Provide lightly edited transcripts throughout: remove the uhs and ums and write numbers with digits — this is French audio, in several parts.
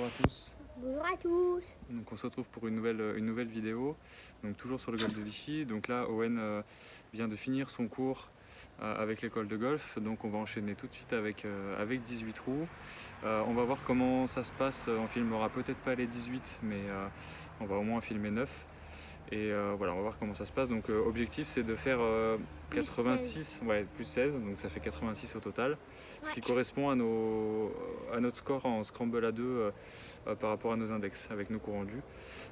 bonjour à tous. Bonjour à tous. Donc on se retrouve pour une nouvelle vidéo, donc toujours sur le golf de Vichy. Donc là Owen vient de finir son cours avec l'école de golf, donc on va enchaîner tout de suite avec 18 trous. On va voir comment ça se passe, on filmera peut-être pas les 18 mais on va au moins filmer 9. Et voilà, on va voir comment ça se passe. Donc objectif c'est de faire 86, ouais, plus 16, donc ça fait 86 au total, ce qui correspond à notre score en scramble à 2 par rapport à nos index avec nos coups rendus.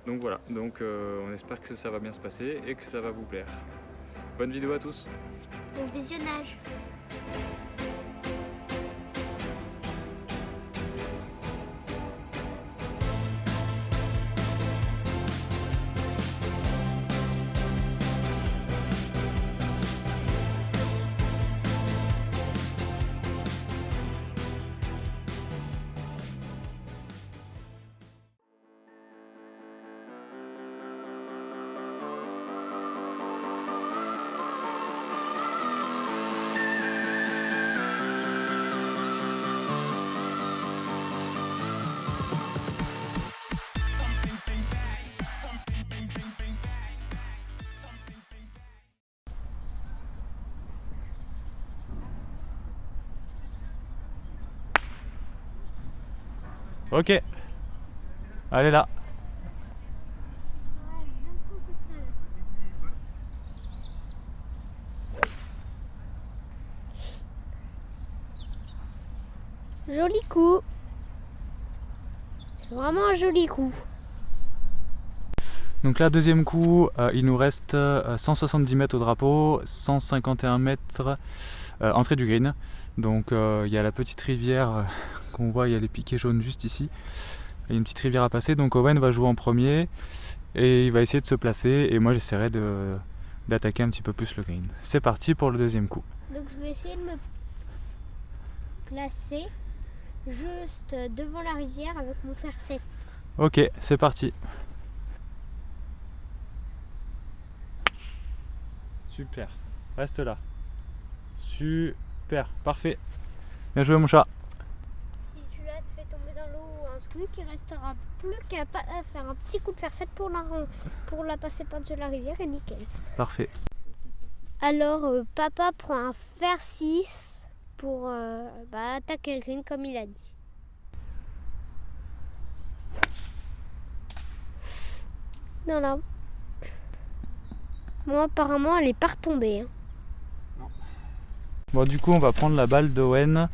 Donc voilà, donc on espère que ça va bien se passer et que ça va vous plaire. Bonne vidéo à tous. Bon visionnage. Ok, allez là. Joli coup. C'est vraiment un joli coup. Donc là, deuxième coup, il nous reste 170 mètres au drapeau, 151 mètres entrée du green. Donc il y a la petite rivière qu'on voit, il y a les piquets jaunes juste ici. Il y a une petite rivière à passer, donc Owen va jouer en premier et il va essayer de se placer et moi j'essaierai d'attaquer un petit peu plus le green. C'est parti pour le deuxième coup. Donc je vais essayer de me placer juste devant la rivière avec mon fer 7. Ok, c'est parti. Super, reste là. Super, parfait. Bien joué mon chat. Si tu la fais tomber dans l'eau ou un truc, il restera plus qu'à faire un petit coup de fer 7 pour la passer par-dessus la rivière et nickel. Parfait. Alors papa prend un fer 6 pour attaquer le green comme il a dit. Non là. Moi apparemment elle est pas retombée. Bon, du coup on va prendre la balle d'Owen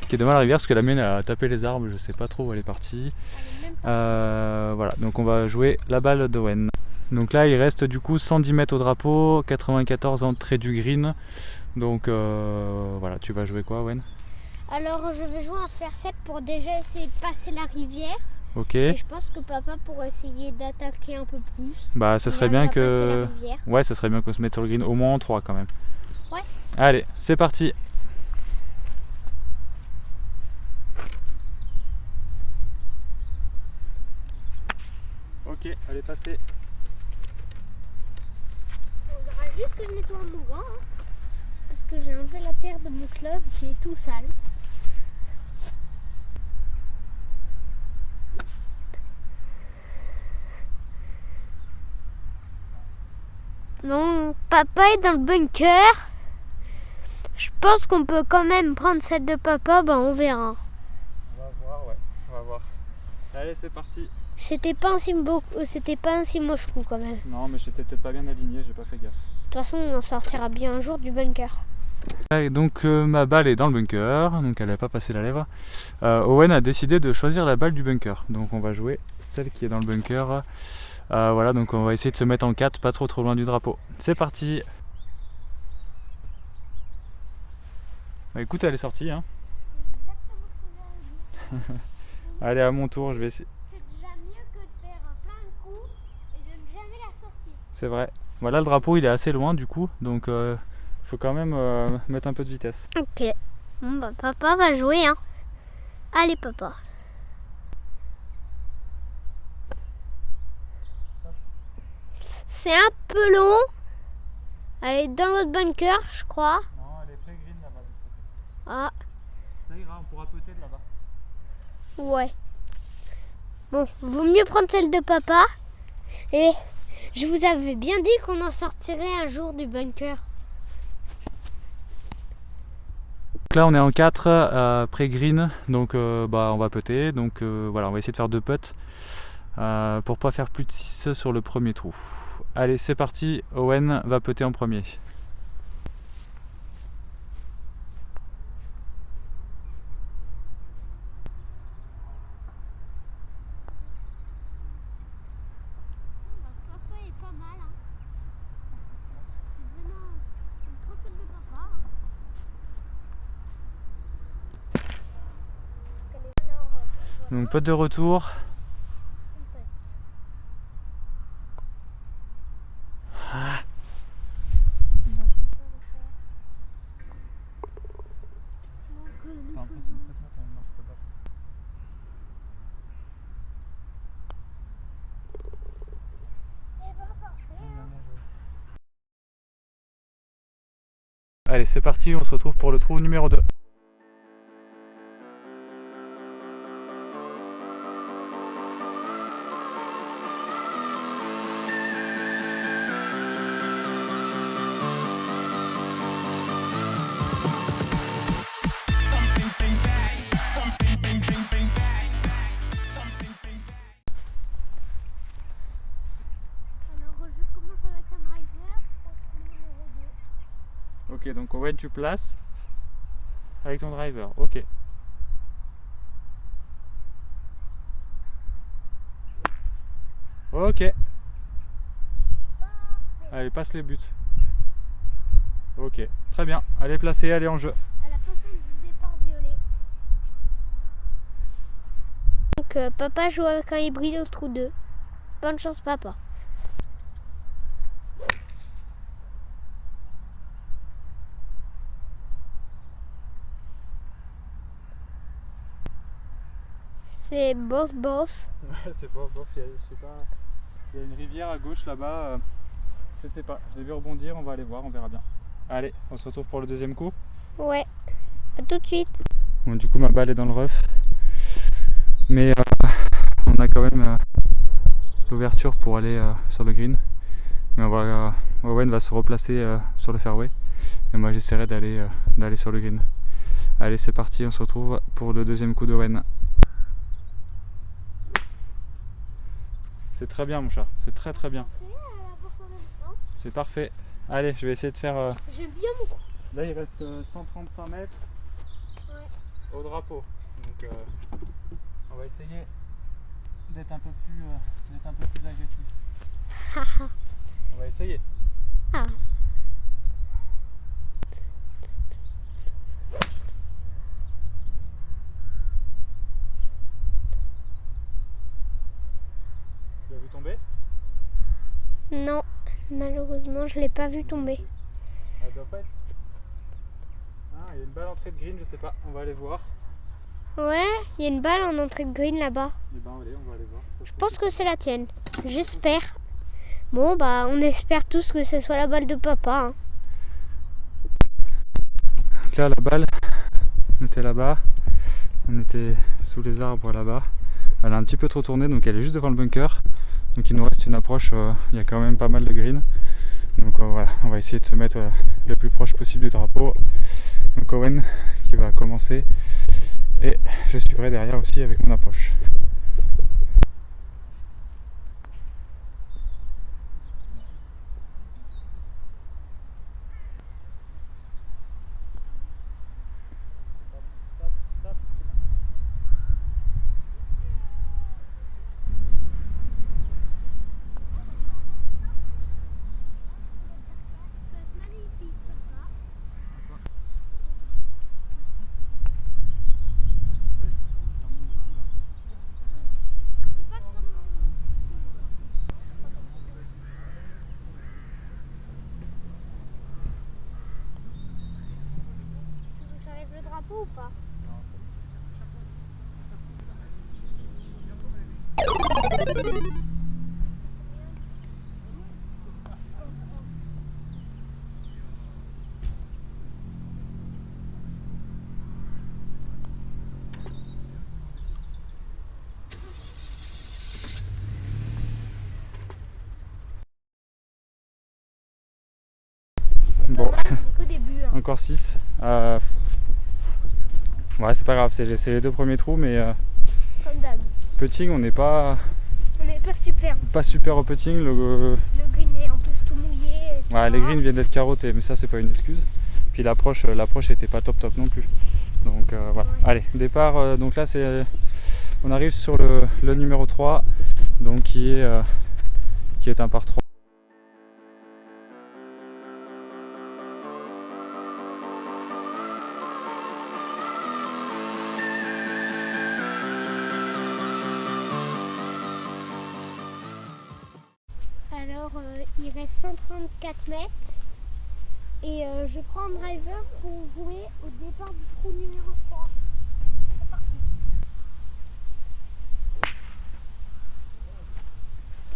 qui est devant la rivière parce que la mienne a tapé les arbres, je sais pas trop où elle est partie. Voilà, donc on va jouer la balle d'Owen. Donc là il reste du coup 110 mètres au drapeau, 94 entrée du green. Donc voilà, tu vas jouer quoi Owen? Alors je vais jouer un fer 7 pour déjà essayer de passer la rivière. Ok. Et je pense que papa pourrait essayer d'attaquer un peu plus. Bah ça serait bien que... passer la rivière. Ouais, ça serait bien qu'on se mette sur le green au moins en 3 quand même. Ouais. Allez, c'est parti. Ok, allez passer. On verra juste que je nettoie mon gant. Parce que j'ai enlevé la terre de mon club qui est tout sale. Non, papa est dans le bunker. Je pense qu'on peut quand même prendre celle de papa, on verra. On va voir, ouais, on va voir. Allez, c'est parti. C'était pas un si moche coup quand même. Non, mais j'étais peut-être pas bien aligné, j'ai pas fait gaffe. De toute façon, on en sortira bien un jour du bunker. Et donc ma balle est dans le bunker, donc elle n'a pas passé la lèvre. Owen a décidé de choisir la balle du bunker, donc on va jouer celle qui est dans le bunker. Voilà, donc on va essayer de se mettre en 4, pas trop loin du drapeau. C'est parti. Bah, écoute, elle est sortie. Hein. Allez, à mon tour, je vais essayer. C'est déjà mieux que de faire plein de coups et de ne jamais la sortir. C'est vrai. Voilà, le drapeau il est assez loin du coup, donc faut quand même mettre un peu de vitesse. Ok. Bon papa va jouer hein. Allez papa. C'est un peu long. Elle est dans l'autre bunker, je crois. Non, elle est très green là-bas. Ah, Ça ira, on pourra peut-être là-bas. ouais. Bon, vaut mieux prendre celle de papa. Et je vous avais bien dit qu'on en sortirait un jour du bunker. Donc là on est en 4 pré-green, donc on va putter. Donc voilà, on va essayer de faire 2 putts pour pas faire plus de 6 sur le premier trou. Allez, c'est parti, Owen va putter en premier. Papa est pas mal. C'est vraiment une grosse celle de papa. Donc putt de retour. Ah. Allez, c'est parti, on se retrouve pour le trou numéro 2. Alors je commence avec un driver pour le numéro 2. Ok, donc Owen, tu places avec ton driver. Ok. Ok. Allez, passe les buts. Ok, très bien. Allez, placez, allez en jeu. Elle a passé le départ violet. Donc papa joue avec un hybride au trou 2. Bonne chance papa. C'est bof bof. Ouais, c'est bof, je sais pas. Il y a une rivière à gauche là-bas. Je sais pas, je l'ai vu rebondir, on va aller voir, on verra bien. Allez, on se retrouve pour le deuxième coup. Ouais, à tout de suite. Bon, du coup, ma balle est dans le rough. Mais on a quand même l'ouverture pour aller sur le green. Mais Owen va se replacer sur le fairway. Et moi, j'essaierai d'aller sur le green. Allez, c'est parti, on se retrouve pour le deuxième coup d'Owen. C'est très bien, mon chat, c'est très très bien. C'est parfait. Allez, je vais essayer de faire. J'aime bien mon coup. Là, il reste 135 mètres au drapeau. Donc, on va essayer d'être un peu plus agressif. On va essayer. Ah. Tu l'as vu tomber? Non, malheureusement, je l'ai pas vu tomber. Elle doit pas être. Ah, il y a une balle entrée de green, je sais pas. On va aller voir. Ouais, il y a une balle en entrée de green là-bas. Eh ben, allez, on va aller voir. Je pense que c'est la tienne. J'espère. Bon, bah, on espère tous que ce soit la balle de papa. Hein. Donc là, la balle, on était là-bas. On était sous les arbres là-bas. Elle a un petit peu trop tourné, donc elle est juste devant le bunker. Donc il nous reste une approche, il y a quand même pas mal de green. Donc voilà, on va essayer de se mettre le plus proche possible du drapeau. Donc Owen qui va commencer et je suivrai derrière aussi avec mon approche. J'enlève le drapeau ou pas? par 6. Ouais, c'est pas grave, c'est les 2 premiers trous, mais Comme d'hab. putting, on n'est pas super au putting. Le green est en plus tout mouillé. Ouais, les greens viennent d'être carottés, mais ça c'est pas une excuse. Puis l'approche était pas top non plus. Donc voilà. Ouais. Allez, départ. Donc là on arrive sur le numéro 3, donc qui est un par 3. Alors il reste 134 mètres et je prends un driver pour jouer au départ du trou numéro 3. C'est parti.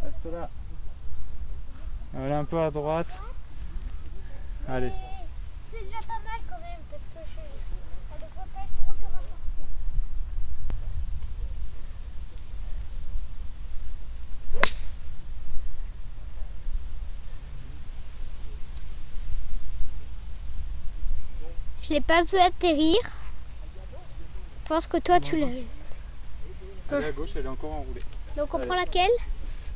Reste là. Allez un peu à droite. Allez. Mais c'est déjà pas mal quand même parce que ça devrait pas être trop dur à sortir. Je l'ai pas vu atterrir. Je pense que toi tu l'as vu. Celle à gauche, elle est encore enroulée. Donc on prend laquelle?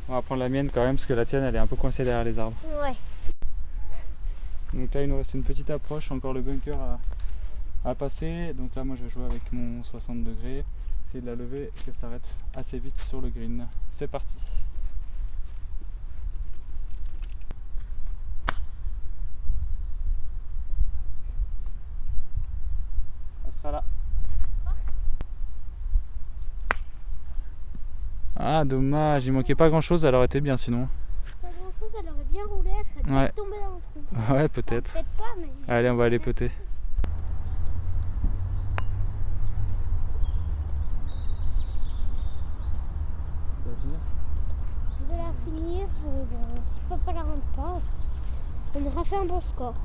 On va prendre la mienne quand même parce que la tienne elle est un peu coincée derrière les arbres. Ouais. Donc là il nous reste une petite approche, encore le bunker à passer. Donc là moi je vais jouer avec mon 60 degrés, essayer de la lever et qu'elle s'arrête assez vite sur le green. C'est parti. Elle sera là. Ah dommage, il manquait pas grand chose, elle aurait été bien sinon. Pas grand chose, elle aurait bien roulé, elle serait Ouais. peut-être tombée dans le trou. Ouais peut-être. Peut-être pas, mais. Allez on va aller putter. Tu vas finir ? Je vais la finir. Bon, si papa la rentre pas, on aura fait un bon score.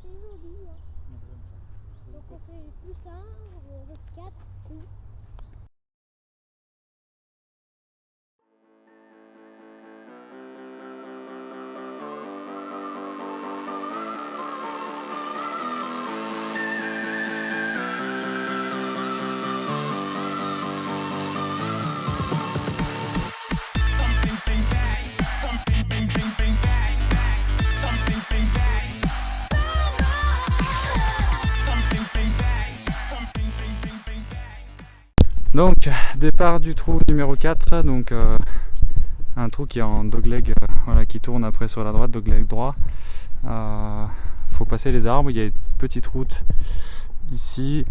C'est joli. Hein. Donc on fait plus 1, 4 coups. Donc départ du trou numéro 4, donc un trou qui est en dogleg, voilà, qui tourne après sur la droite, dogleg droit. Faut passer les arbres, il y a une petite route ici,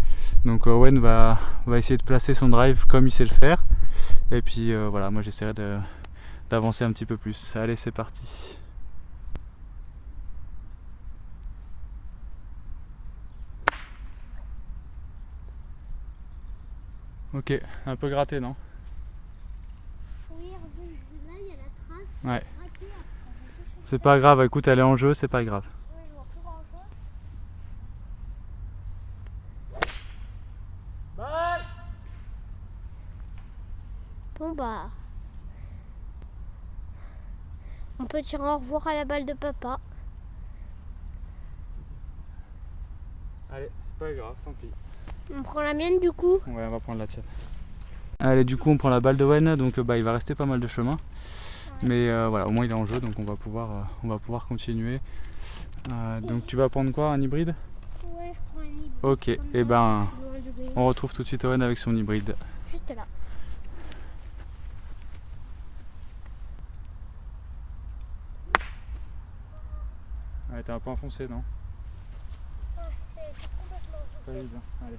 donc Owen va essayer de placer son drive comme il sait le faire, et puis voilà, moi j'essaierai d'avancer un petit peu plus. Allez, c'est parti. Ok, un peu gratté, non? Oui, là il y a la trace. Ouais. Raté, après, on va toucher C'est ça. pas grave, écoute, elle est en jeu, c'est pas grave. Ouais, je vois plus grand chose. Bon bah. On peut dire au revoir à la balle de papa. Allez, c'est pas grave, tant pis. On prend la mienne du coup. Ouais, on va prendre la tienne. Allez, du coup, on prend la balle de Owen, donc il va rester pas mal de chemin. Mais voilà, au moins il est en jeu, donc on va pouvoir continuer. Donc tu vas prendre quoi, un hybride? Ouais, je prends un hybride. Ok, et Comme ben moi, je suis loin du green. on retrouve tout de suite Owen avec son hybride. Juste là. Ouais, t'es un peu enfoncé, non? Ah, c'est complètement Pas évident, allez.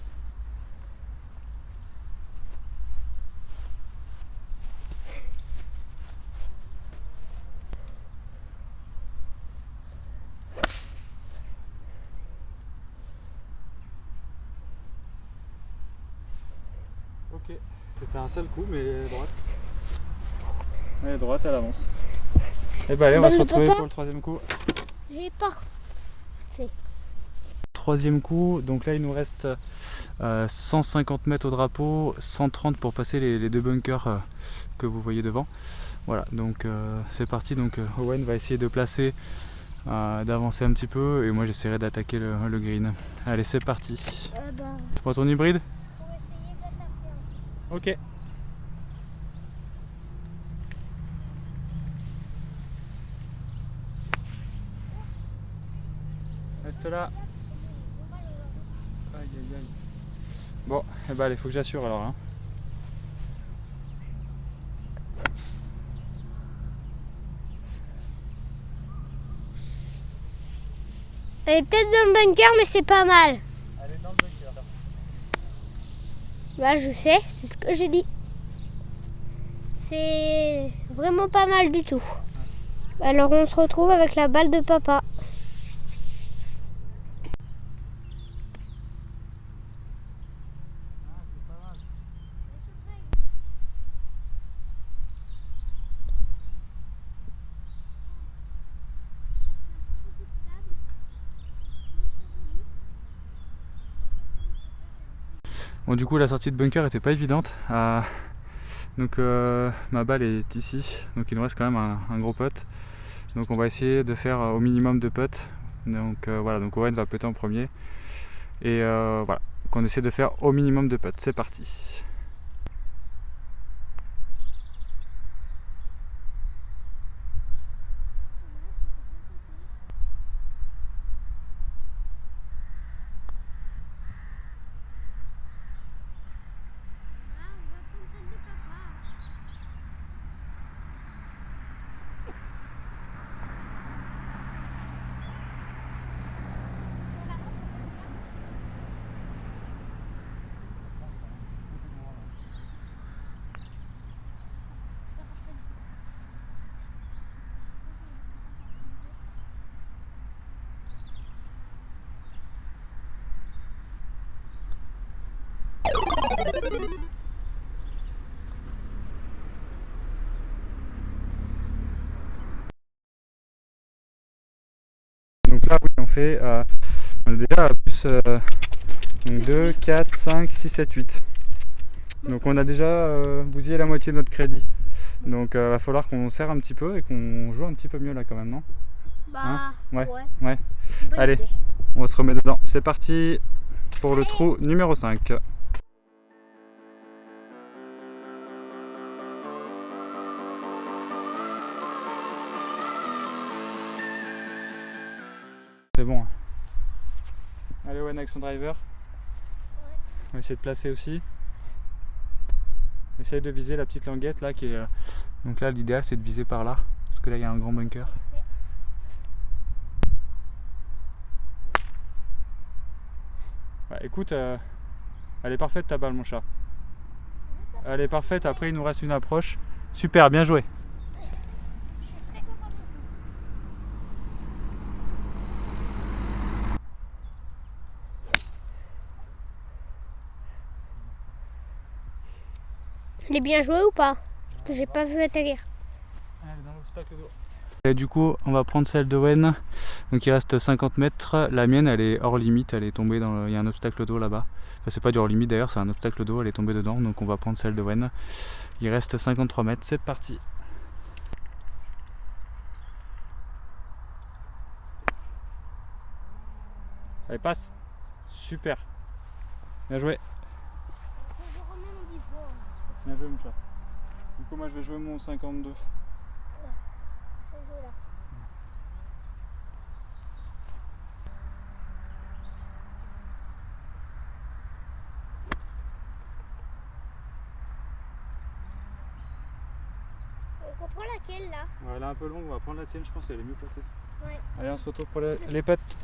Ok, c'était un sale coup, mais droite. Ouais, droite, elle avance. Et bah allez, on va se retrouver pour le troisième coup. J'ai pas. Troisième coup, donc là il nous reste 150 mètres au drapeau, 130 pour passer les deux bunkers que vous voyez devant. Voilà, donc c'est parti. Donc Owen va essayer de placer, d'avancer un petit peu, et moi j'essaierai d'attaquer le green. Allez, c'est parti. Tu prends ton hybride? Pour essayer d'attaquer. Ok. Reste là. Aïe aïe aïe. Bon, eh ben, allez, faut que j'assure alors. Hein. Elle est peut-être dans le bunker, mais c'est pas mal. Elle est dans le bunker. Bah, je sais, c'est ce que j'ai dit. C'est vraiment pas mal du tout. Alors on se retrouve avec la balle de papa. Bon, du coup la sortie de bunker était pas évidente. Donc ma balle est ici, donc il nous reste quand même un gros putt. Donc on va essayer de faire au minimum de putts. Donc voilà, donc Owen va putter en premier. Et voilà, qu'on essaie de faire au minimum de putts. C'est parti. Donc là, oui, on fait on est déjà à plus 2, 4, 5, 6, 7, 8. Donc on a déjà bousillé la moitié de notre crédit. Donc va falloir qu'on serre un petit peu et qu'on joue un petit peu mieux là quand même, non? Bah, Hein? Ouais. ouais. Ouais. Bonne Allez, idée. on se remet dedans. C'est parti pour le trou numéro 5. C'est bon. Allez, Owen avec son driver. On va essayer de placer aussi. Essaye de viser la petite languette là qui est. Donc là, l'idéal c'est de viser par là. Parce que là, il y a un grand bunker. Bah, écoute, elle est parfaite ta balle, mon chat. Elle est parfaite. Après, il nous reste une approche. Super, bien joué. Elle est bien jouée ou pas? Parce que j'ai pas vu atterrir. Et du coup, on va prendre celle d'Owen. Donc il reste 50 mètres. La mienne, elle est hors limite. Elle est tombée dans il y a un obstacle d'eau là-bas. Enfin, c'est pas du hors limite d'ailleurs, c'est un obstacle d'eau. Elle est tombée dedans. Donc on va prendre celle d'Owen. Il reste 53 mètres. C'est parti. Allez, passe. Super. Bien joué. Bien joué, mon chat. Du coup, moi, je vais jouer mon 52. On prend laquelle là? Ouais, elle est un peu longue, on va prendre la tienne, je pense qu'elle est mieux placée. Ouais. Allez, on se retrouve pour les putts.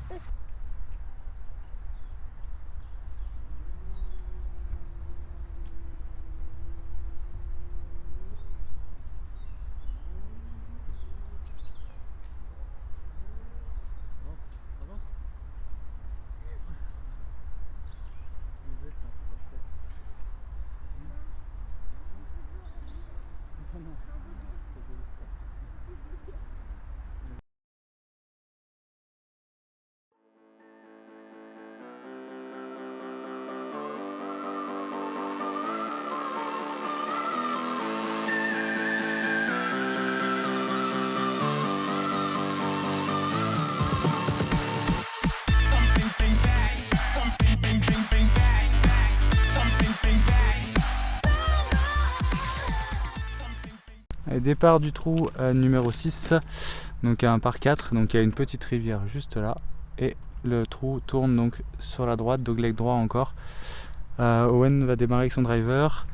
Allez, départ du trou numéro 6, donc un par 4, donc il y a une petite rivière juste là, et le trou tourne donc sur la droite, dogleg droit encore. Owen va démarrer avec son driver,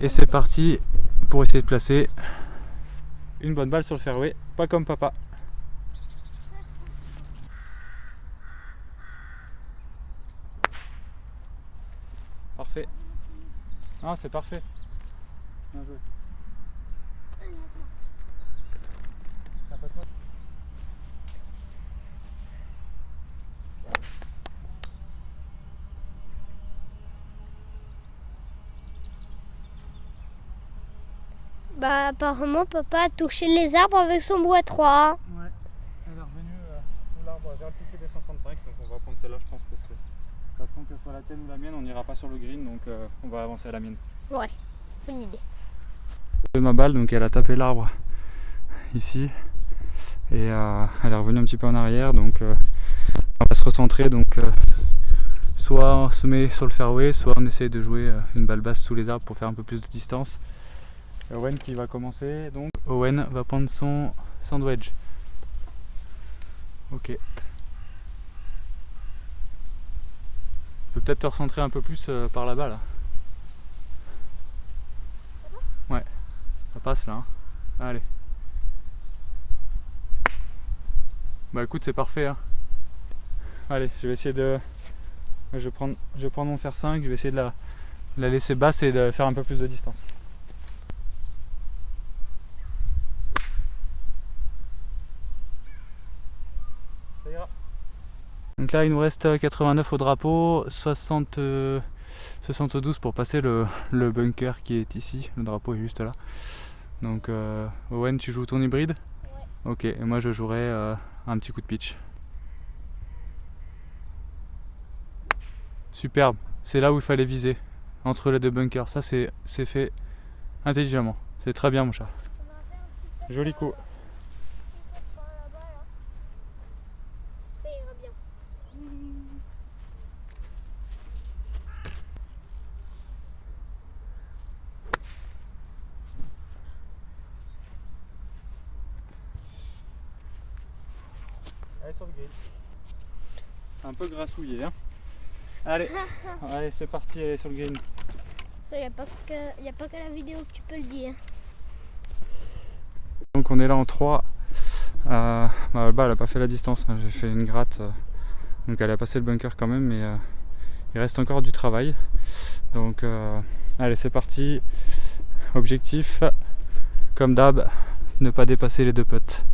et c'est parti pour essayer de placer une bonne balle sur le fairway, pas comme papa. Parfait. Ah, c'est parfait. Un peu. Bah apparemment papa a touché les arbres avec son bois 3. Ouais, elle est revenue sous l'arbre vers le piquet des 135, donc on va prendre celle-là je pense parce que de toute façon que ce soit la tienne ou la mienne, on n'ira pas sur le green, donc on va avancer à la mienne. Ouais, bonne idée. Ma balle, donc elle a tapé l'arbre ici et elle est revenue un petit peu en arrière, donc on va se recentrer, donc soit on se met sur le fairway, soit on essaie de jouer une balle basse sous les arbres pour faire un peu plus de distance. Owen qui va commencer, donc Owen va prendre son sandwich. Ok. Tu peux peut-être te recentrer un peu plus par là-bas là. Ouais, ça passe là. Hein. Allez. Bah écoute, c'est parfait. Hein. Allez, je vais essayer de. Je vais prendre mon fer 5, je vais essayer de la laisser basse et de faire un peu plus de distance. Ça ira. Donc là il nous reste 89 au drapeau, 72 pour passer le bunker qui est ici, le drapeau est juste là. Donc Owen, tu joues ton hybride? Ouais. Ok, et moi je jouerai un petit coup de pitch. Superbe, c'est là où il fallait viser, entre les deux bunkers, ça c'est fait intelligemment, c'est très bien mon chat. Joli coup. Ça ira bien. Allez sur le green. Un peu grassouillé hein. Allez, allez c'est parti, allez sur le green. Il n'y a pas que la vidéo que tu peux le dire. Donc on est là en 3. Bah, elle n'a pas fait la distance, hein. J'ai fait une gratte. Donc elle a passé le bunker quand même, mais il reste encore du travail. Donc allez c'est parti. Objectif, comme d'hab, ne pas dépasser les 2 putts.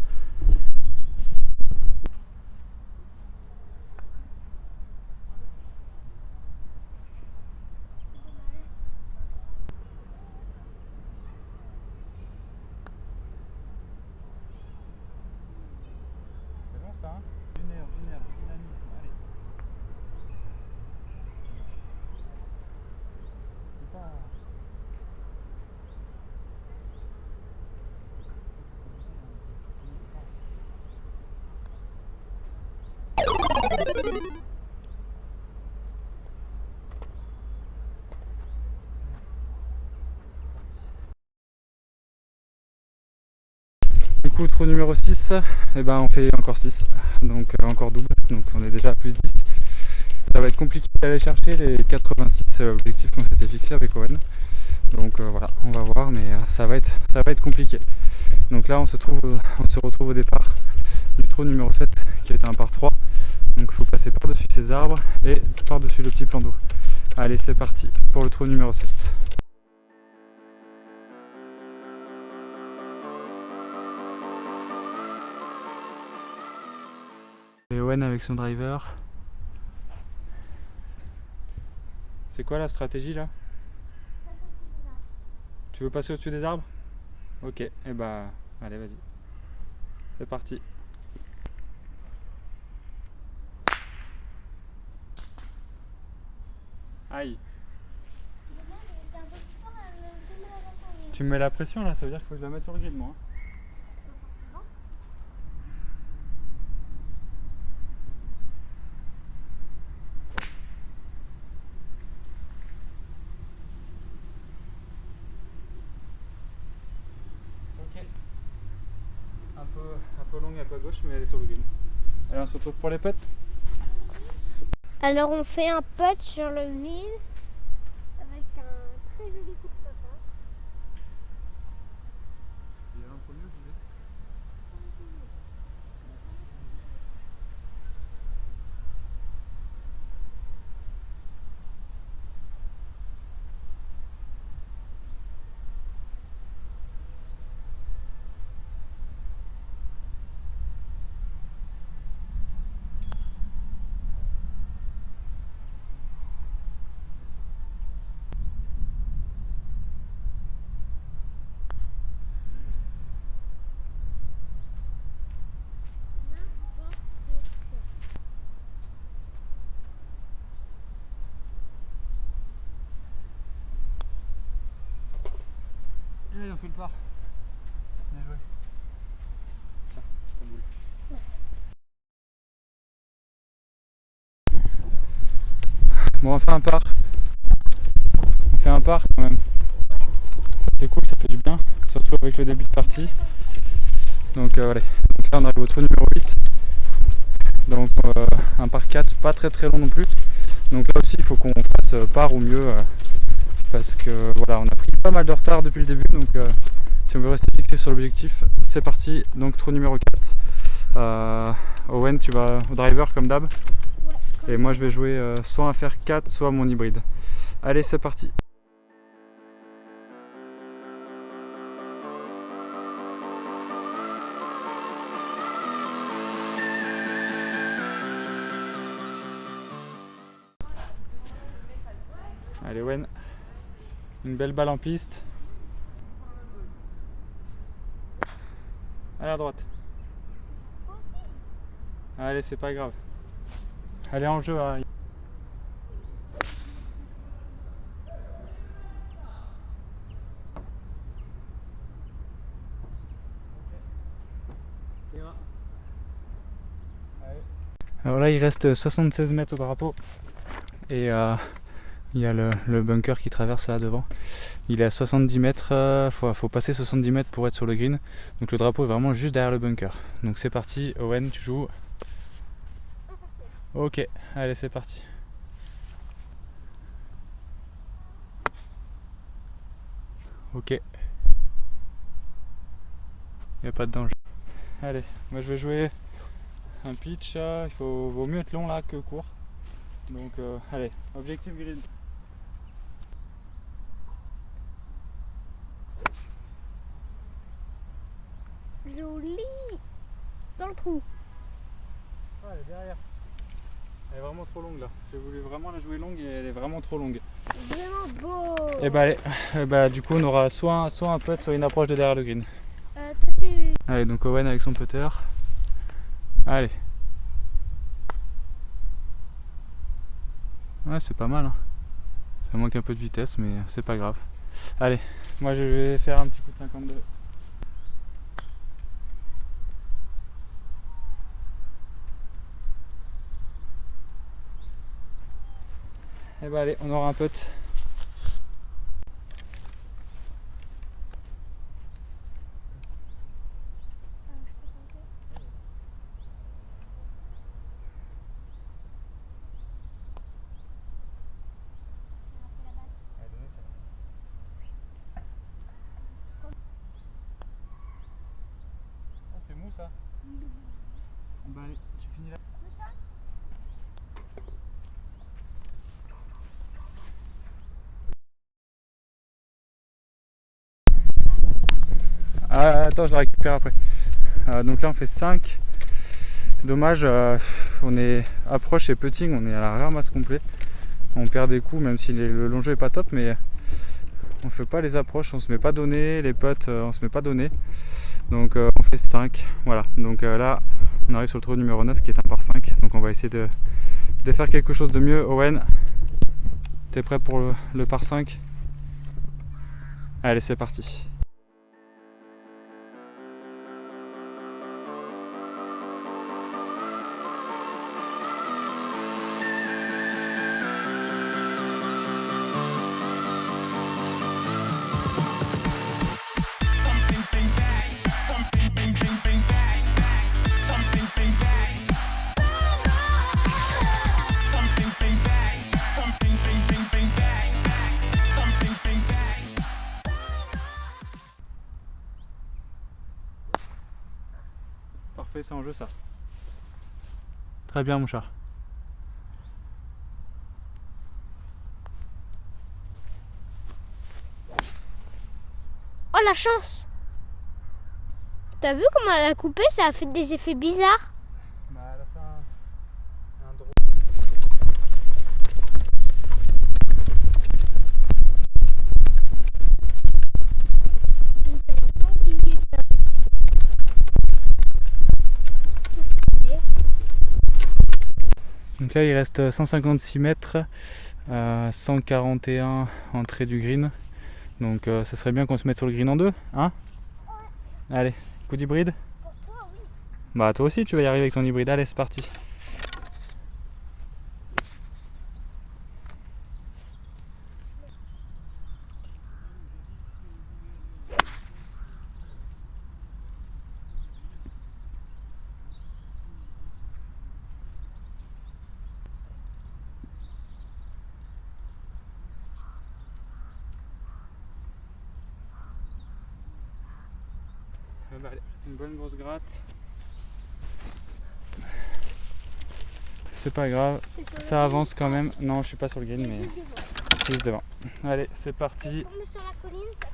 C'est bon ça hein. Du nerf, du dynamisme, allez. C'est pas... Du coup, trou numéro 6, et ben on fait encore 6, donc encore double, donc on est déjà à plus 10. Ça va être compliqué d'aller chercher les 86 objectifs qu'on s'était fixés avec Owen. Donc voilà, on va voir, mais ça va être compliqué. Donc là on se retrouve au départ du trou numéro 7 qui est un par 3. Donc il faut passer par-dessus ces arbres et par-dessus le petit plan d'eau. Allez, c'est parti pour le trou numéro 7. Et Owen avec son driver. C'est quoi la stratégie là? Tu veux passer au-dessus des arbres? Ok, et bah allez vas-y. C'est parti. Aïe. Tu me mets la pression là, ça veut dire qu'il faut que je la mette sur le grid moi. Ok. un peu longue, un peu à gauche, mais elle est sur le green. Allez, on se retrouve pour les putts. Alors on fait un putt sur le green avec un très joli coup de papa. Il y a un premier ou j'y vais? Allez, on fait le par. Bien joué. Tiens, ta boule. Bon, on fait un par. On fait un par quand même. C'est cool, ça fait du bien. Surtout avec le début de partie. Donc, allez. Donc là, on arrive au trou numéro 8. Donc, un par 4, pas très long non plus. Donc là aussi, il faut qu'on fasse par ou mieux. Parce que voilà, on a pris pas mal de retard depuis le début. Donc, si on veut rester fixé sur l'objectif, c'est parti. Donc, trou numéro 4. Owen, tu vas au driver comme d'hab. Et moi, je vais jouer soit un fer 4, soit mon hybride. Allez, c'est parti. Allez, Owen. Une belle balle en piste. Allez, à droite. Allez, c'est pas grave. Allez, en jeu. Hein. Alors là, il reste 76 mètres au drapeau. Et il y a le bunker qui traverse là devant. Il est à 70 mètres. Faut passer 70 mètres pour être sur le green. Donc le drapeau est vraiment juste derrière le bunker. Donc c'est parti. Owen, tu joues. Ok, allez, c'est parti. Ok. Il n'y a pas de danger. Allez, moi je vais jouer un pitch. Vaut mieux être long là que court. Donc allez, objectif green. Joli. Dans le trou. Ah, elle est derrière. Elle est vraiment trop longue là. J'ai voulu vraiment la jouer longue et elle est vraiment trop longue. Vraiment beau. Et bah allez, du coup on aura soit un putt, soit une approche de derrière le green. Toi tu... Allez, donc Owen avec son putter. Allez. Ouais, c'est pas mal. Hein. Ça manque un peu de vitesse, mais c'est pas grave. Allez, moi je vais faire un petit coup de 52. Et bah allez, on aura un putt. C'est mou ça. Bah allez, tu finis là. Ah, attends, je la récupère après. Donc là on fait 5. Dommage, on est approche et putting, on est à la ramasse complet. On perd des coups même si le long jeu est pas top, mais on fait pas les approches, on se met pas donné, les putts on se met pas donné. Donc on fait 5. Voilà, donc là on arrive sur le trou numéro 9 qui est un par 5. Donc on va essayer de faire quelque chose de mieux. Owen, t'es prêt pour le par 5? Allez, c'est parti. Bang, bang, bang. Parfait, c'est en jeu ça. Très bien mon chat. Oh la chance! T'as vu comment elle a coupé? Ça a fait des effets bizarres. Bah elle a fait un drôle. Donc là il reste 156 mètres, 141 entrée du green. Donc ça serait bien qu'on se mette sur le green en deux, hein? Allez, coup d'hybride? Pour toi, oui. Bah toi aussi tu vas y arriver avec ton hybride, allez c'est parti. Bah, allez, une bonne grosse gratte. C'est pas grave, ça avance quand même. Non, je suis pas sur le green, mais juste devant. Allez, c'est parti. Tomber sur la colline, ça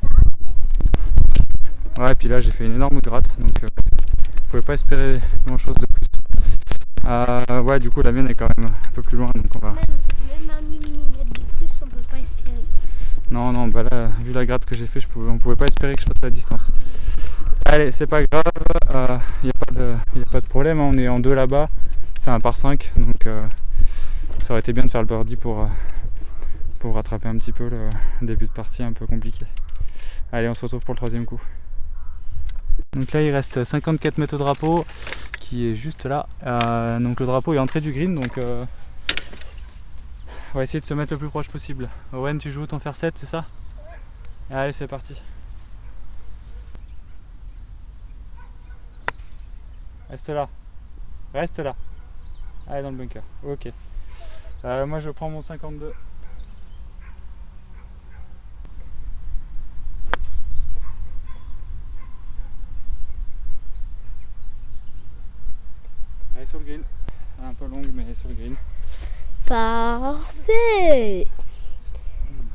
t'a Ouais, et puis là j'ai fait une énorme gratte, donc je pouvais pas espérer grand chose de plus. Ouais, du coup la mienne est quand même un peu plus loin, donc on va. Même un millimètre de plus, on peut pas espérer. Non, non, bah là, vu la gratte que j'ai fait, on pouvait pas espérer que je fasse la distance. Allez, c'est pas grave, y a pas de problème, hein, on est en deux là-bas, c'est un par 5, donc ça aurait été bien de faire le birdie pour rattraper un petit peu le début de partie un peu compliqué. Allez, on se retrouve pour le troisième coup. Donc là il reste 54 mètres au drapeau qui est juste là. Donc le drapeau est entré du green, donc on va essayer de se mettre le plus proche possible. Owen, tu joues ton fer 7, c'est ça? Allez, c'est parti. Reste là. Reste là. Allez dans le bunker. Ok. Moi je prends mon 52. Allez sur le green. Un peu longue mais sur le green. Parfait.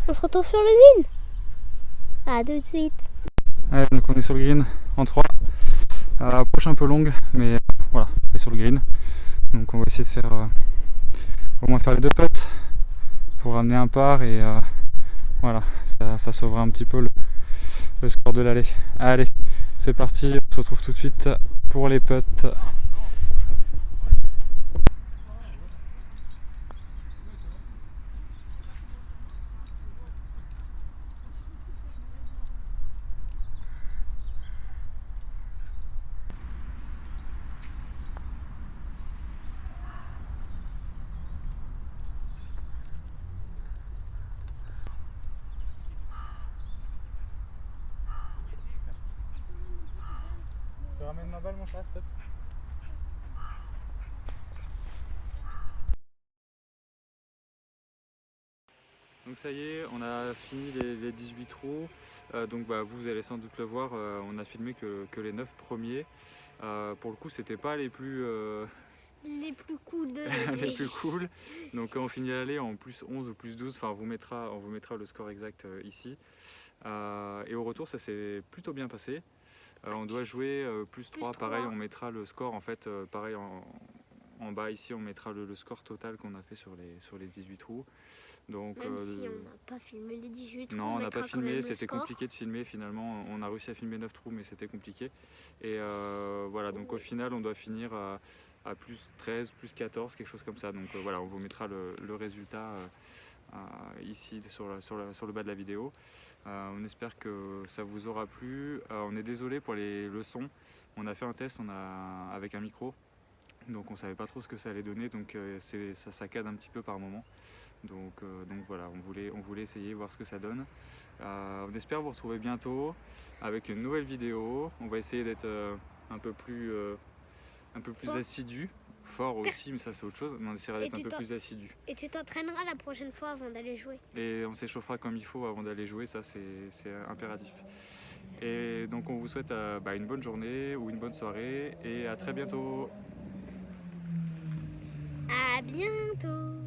On se retrouve sur le green. À tout de suite. Allez, donc on est sur le green en 3. Approche un peu longue, mais voilà, on est sur le green. Donc on va essayer de faire au moins faire les deux putts pour ramener un par et voilà, ça sauvera un petit peu le score de l'aller. Allez, c'est parti, on se retrouve tout de suite pour les putts. Tu ramènes ma balle mon chat, stop. Donc ça y est, on a fini les 18 trous, donc bah, vous allez sans doute le voir, on a filmé que les 9 premiers. Pour le coup c'était pas les plus cool de les plus cool, donc quand on finit l'allée en plus 11 ou plus 12, enfin on vous mettra le score exact ici. Et au retour ça s'est plutôt bien passé, on doit jouer plus 3, pareil on mettra le score en fait, pareil en bas ici on mettra le score total qu'on a fait sur les 18 trous. Donc, même si on n'a pas filmé les 18 trous, non, on n'a pas filmé, c'était score. compliqué de filmer finalement. On a réussi à filmer 9 trous, mais c'était compliqué. Et voilà, donc au final, on doit finir à plus 13, plus 14, quelque chose comme ça. Donc voilà, on vous mettra le résultat ici sur le bas de la vidéo. On espère que ça vous aura plu. On est désolé pour le son. On a fait un test avec un micro. Donc on savait pas trop ce que ça allait donner, donc ça saccade un petit peu par moment. Donc voilà, on voulait essayer, voir ce que ça donne. On espère vous retrouver bientôt avec une nouvelle vidéo. On va essayer d'être un peu plus assidu, fort aussi, mais ça c'est autre chose. Mais on essaiera d'être un peu plus assidu. Et tu t'entraîneras la prochaine fois avant d'aller jouer. Et on s'échauffera comme il faut avant d'aller jouer, ça c'est impératif. Et donc on vous souhaite une bonne journée ou une bonne soirée et à très bientôt. À bientôt.